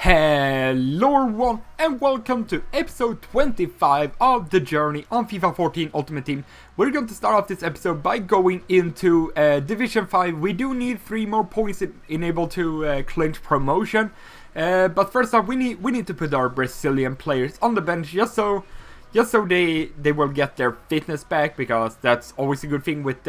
Hello everyone and welcome to episode 25 of the journey on FIFA 14 Ultimate Team. We're going to start off this episode by going into Division 5. We do need 3 more points in able to clinch promotion. But first off, we need to put our Brazilian players on the bench just so they will get their fitness back, because that's always a good thing with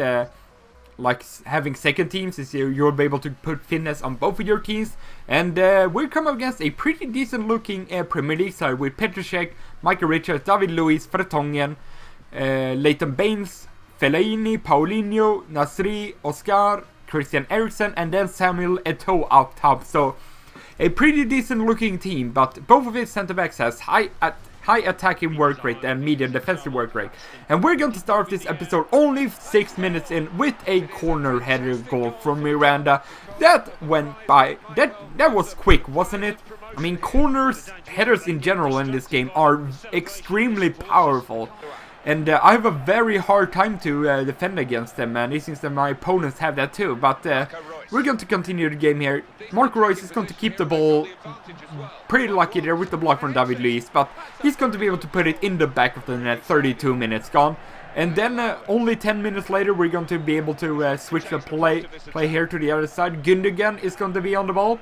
like having second teams, is you'll be able to put fitness on both of your teams. And we're coming against a pretty decent looking Premier League side with Petrušek, Michael Richards, David Luiz, Vertonghen, Leighton Baines, Fellaini, Paulinho, Nasri, Oscar, Christian Eriksen, and then Samuel Eto'o up top. So a pretty decent looking team, but both of his centre backs has high attacking work rate and medium defensive work rate. And we're going to start this episode only 6 minutes in with a corner header goal from Miranda. That went by. That was quick, wasn't it? I mean, headers in general in this game are extremely powerful. And I have a very hard time to defend against them, and it seems that my opponents have that too. But we're going to continue the game here. Marco Reus is going to keep the ball. Pretty lucky there with the block from David Luiz, but he's going to be able to put it in the back of the net. 32 minutes gone. And then only 10 minutes later, we're going to be able to switch the play here to the other side. Gundogan is going to be on the ball.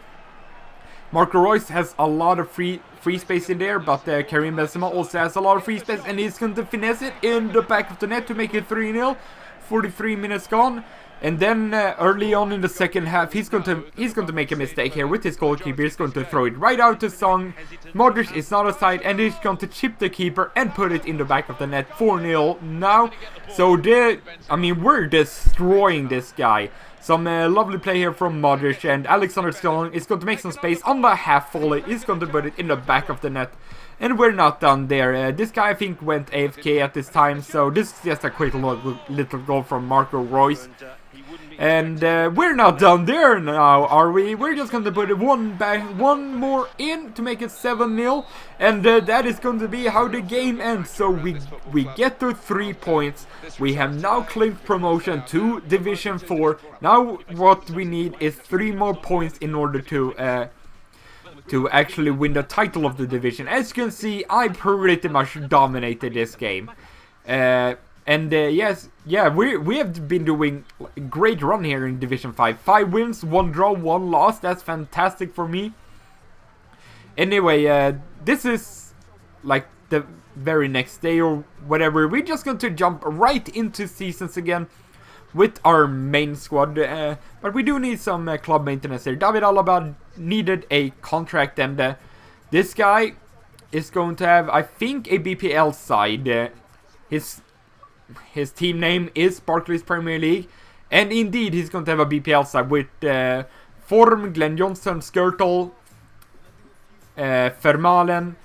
Marco Reus has a lot of free space in there, but Karim Benzema also has a lot of free space, and he's going to finesse it in the back of the net to make it 3-0. 43 minutes gone. And then early on in the second half, he's going to make a mistake here with his goalkeeper. He's going to throw it right out to Song. Modric is not aside, and he's going to chip the keeper and put it in the back of the net. 4-0 now. So we're destroying this guy. Some lovely play here from Modric, and Alexander Song is going to make some space on the half volley. He's going to put it in the back of the net. And we're not done there. This guy, I think, went AFK at this time, so this is just a quick little goal from Marco Reus. And we're not done there now, are we? We're just going to put one more in to make it 7-0. And that is going to be how the game ends. So we get to 3 points. We have now claimed promotion to Division 4. Now what we need is 3 more points in order to actually win the title of the division. As you can see, I pretty much dominated this game. We have been doing a great run here in Division 5. 5 wins, 1 draw, 1 loss. That's fantastic for me. Anyway, this is like the very next day or whatever. We're just going to jump right into seasons again with our main squad. But we do need some club maintenance here. David Alaba needed a contract, and this guy is going to have, I think, a BPL side. His team name is Barclays Premier League, and indeed he's going to have a BPL side with Form, Glenn Johnson, Skirtle, Vermaelen,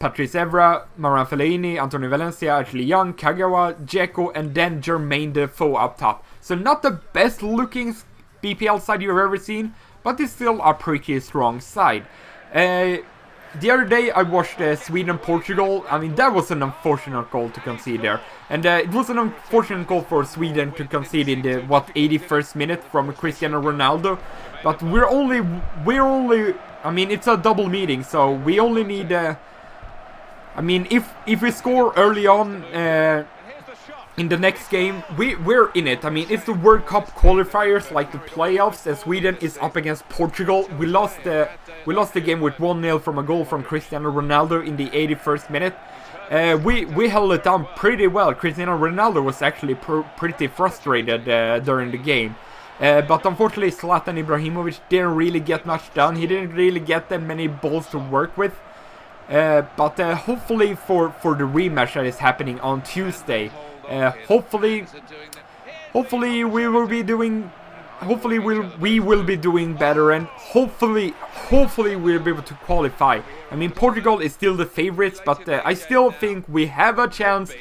Patrice Evra, Maran Fellaini, Antonio Valencia, Ashley Young, Kagawa, Dzeko, and then Jermaine Defoe up top. So not the best looking BPL side you've ever seen, but it's still a pretty strong side. The other day I watched Sweden-Portugal. I mean, that was an unfortunate goal to concede there. And it was an unfortunate goal for Sweden to concede in the, 81st minute from Cristiano Ronaldo. But we're only, I mean, it's a double meeting, so we only need, if we score early on in the next game, we're in it. I mean, it's the World Cup qualifiers, like the playoffs, and Sweden is up against Portugal. We lost the game with 1-0 from a goal from Cristiano Ronaldo in the 81st minute. We held it down pretty well. Cristiano Ronaldo was actually pretty frustrated during the game. But unfortunately, Zlatan Ibrahimovic didn't really get much done. He didn't really get that many balls to work with. But hopefully for the rematch that is happening on Tuesday, hopefully we will be doing better, and hopefully we'll be able to qualify. I mean, Portugal is still the favorites, but I still think we have a chance.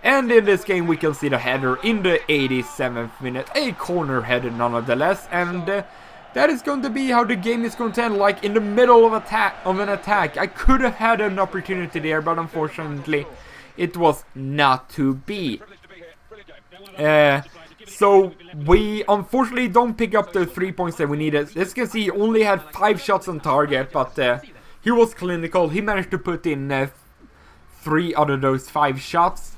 And in this game we can see the header in the 87th minute, a corner header nonetheless, and that is going to be how the game is going to end, like in the middle of an attack. I could have had an opportunity there, but unfortunately it was not to be. So we unfortunately don't pick up the 3 points that we needed. As you can see, he only had 5 shots on target, but he was clinical. He managed to put in 3 out of those 5 shots.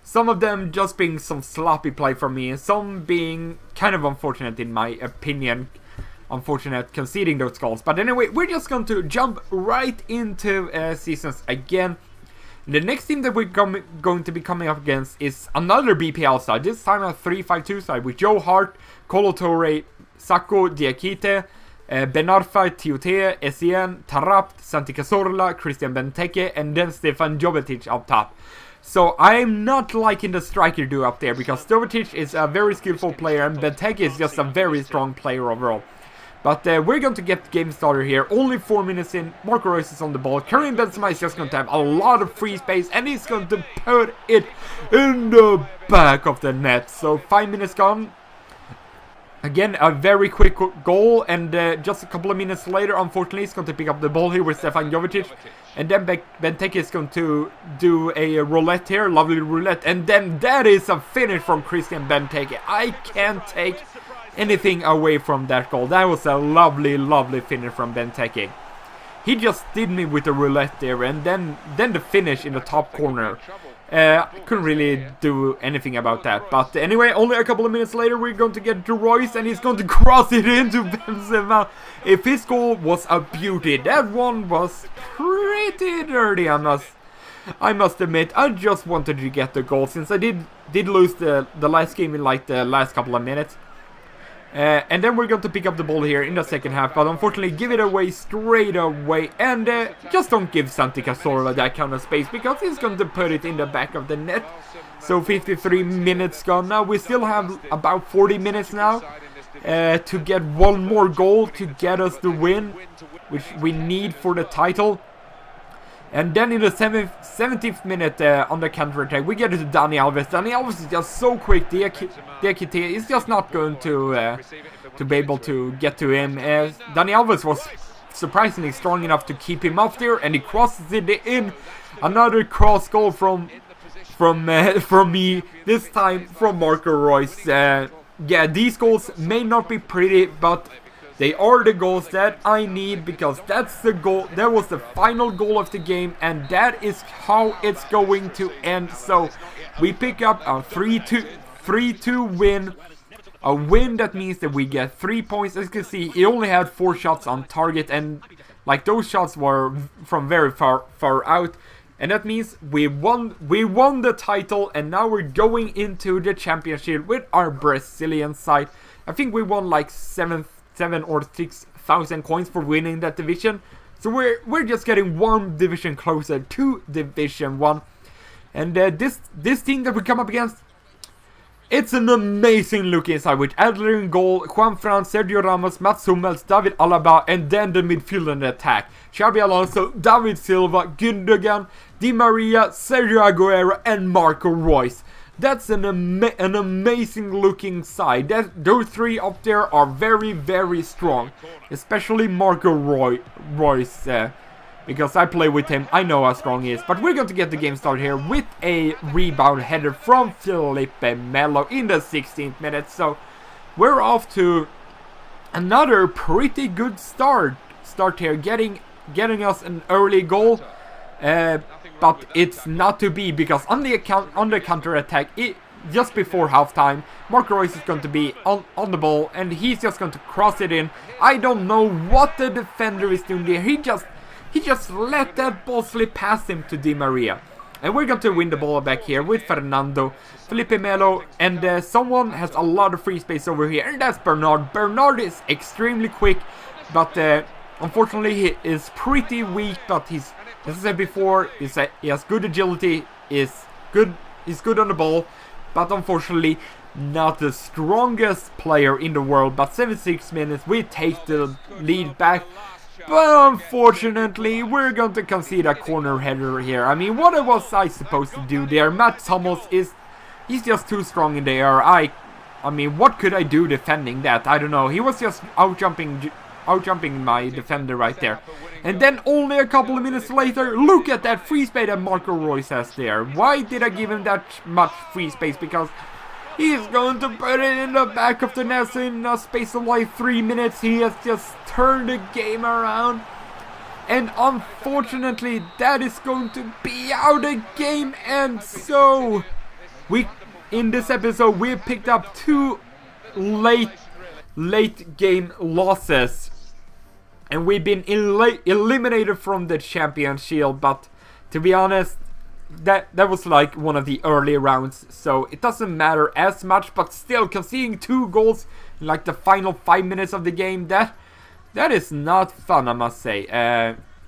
Some of them just being some sloppy play from me, and some being kind of unfortunate in my opinion. Unfortunate conceding those goals. But anyway, we're just going to jump right into seasons again. The next team that we're going to be coming up against is another BPL side. This time a 3-5-2 side with Joe Hart, Colo Torre, Sacco Diakite, Benarfa, Tiote, Essien, Tarapt, Santi Cazorla, Christian Benteke, and then Stefan Jovetic up top. So I'm not liking the striker duo up there, because Jovetic is a very skillful player and Benteke is just a very strong player overall. But we're going to get the game started here. Only 4 minutes in. Marco Reus is on the ball. Karim Benzema is just going to have a lot of free space, and he's going to put it in the back of the net. So 5 minutes gone. Again, a very quick goal, and just a couple of minutes later, unfortunately, he's going to pick up the ball here with Stefan Jovetic. And then Benteke is going to do a roulette here, lovely roulette. And then that is a finish from Christian Benteke. I can't take anything away from that goal. That was a lovely, lovely finish from Benteke. He just did me with the roulette there, and then the finish in the top corner. Couldn't really do anything about that. But anyway, only a couple of minutes later, we're going to get to Royce, and he's going to cross it into Benzema. If his goal was a beauty, that one was pretty dirty, I must admit. I just wanted to get the goal, since I did lose the last game in like the last couple of minutes. And then we're going to pick up the ball here in the second half, but unfortunately give it away straight away, and just don't give Santi Cazorla that kind of space, because he's going to put it in the back of the net. So 53 minutes gone now. We still have about 40 minutes now to get one more goal to get us the win, which we need for the title. And then in the 70th minute on the counter-attack, we get it to Dani Alves. Dani Alves is just so quick. Diakite is just not going to be able to get to him. Dani Alves was surprisingly strong enough to keep him up there, and he crosses it in. Another cross goal from me, this time from Marco Reus. Yeah, these goals may not be pretty, but they are the goals that I need, because that's the goal. That was the final goal of the game, and that is how it's going to end. So we pick up a 3-2 win. A win that means that we get 3 points. As you can see, he only had 4 shots on target, and like those shots were from very far out. And that means we won the title, and now we're going into the championship with our Brazilian side. I think we won like 7 or 6,000 coins for winning that division. So we're just getting one division closer to Division 1. And this team that we come up against, it's an amazing looking side with Adler in goal, Juan Fran, Sergio Ramos, Mats Hummels, David Alaba, and then the midfield and the attack. Xabi Alonso, David Silva, Gündogan, Di Maria, Sergio Aguero, and Marco Reus. That's an amazing looking side. Those 3 up there are very, very strong. Especially Marco Reus. Because I play with him, I know how strong he is. But we're going to get the game started here with a rebound header from Felipe Melo in the 16th minute. So we're off to another pretty good start here. Getting us an early goal. But it's not to be, because on the counter-attack, just before halftime, Marco Reus is going to be on the ball, and he's just going to cross it in. I don't know what the defender is doing there. He just let that ball slip past him to Di Maria. And we're going to win the ball back here with Fernando, Felipe Melo, and someone has a lot of free space over here, and that's Bernard. Bernard is extremely quick, but unfortunately he is pretty weak, but he's, as I said before, he has good agility, he's good on the ball, but unfortunately not the strongest player in the world. But 76 minutes, we take the lead back, but unfortunately we're going to concede a corner header here. I mean, what was I supposed to do there? Mats Hummels he's just too strong in the air. I mean, what could I do defending that? I don't know. He was just outjumping my defender right there. And then only a couple of minutes later, look at that free space that Marco Reus has there. Why did I give him that much free space? Because he's going to put it in the back of the net in a space of like 3 minutes. He has just turned the game around. And unfortunately, that is going to be how the game ends. So, in this episode, we picked up 2 late game losses. And we've been eliminated from the Champion Shield. But to be honest, that was like one of the early rounds. So it doesn't matter as much. But still, conceding 2 goals in like the final 5 minutes of the game, that is not fun, I must say.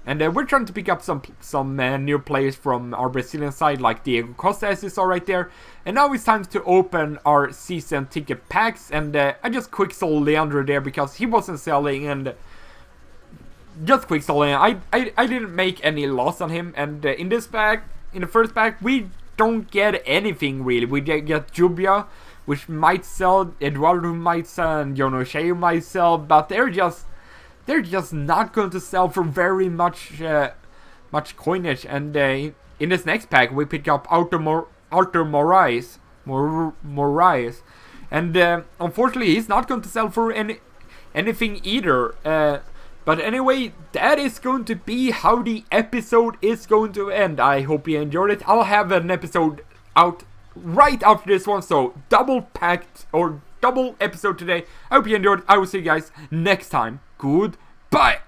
And we're trying to pick up some new players from our Brazilian side, like Diego Costa, as you saw right there. And now it's time to open our season ticket packs. And I just quick sold Leandro there because he wasn't selling, and just quick selling. I didn't make any loss on him. And in this pack, in the first pack, we don't get anything really. We get Jubia, which might sell, Eduardo might sell, and Jono Shea might sell, but they're just not going to sell for very much coinage. And in this next pack, we pick up Artur Moraes, and unfortunately, he's not going to sell for anything either. But anyway, that is going to be how the episode is going to end. I hope you enjoyed it. I'll have an episode out right after this one, so double episode today. I hope you enjoyed. I will see you guys next time. Goodbye.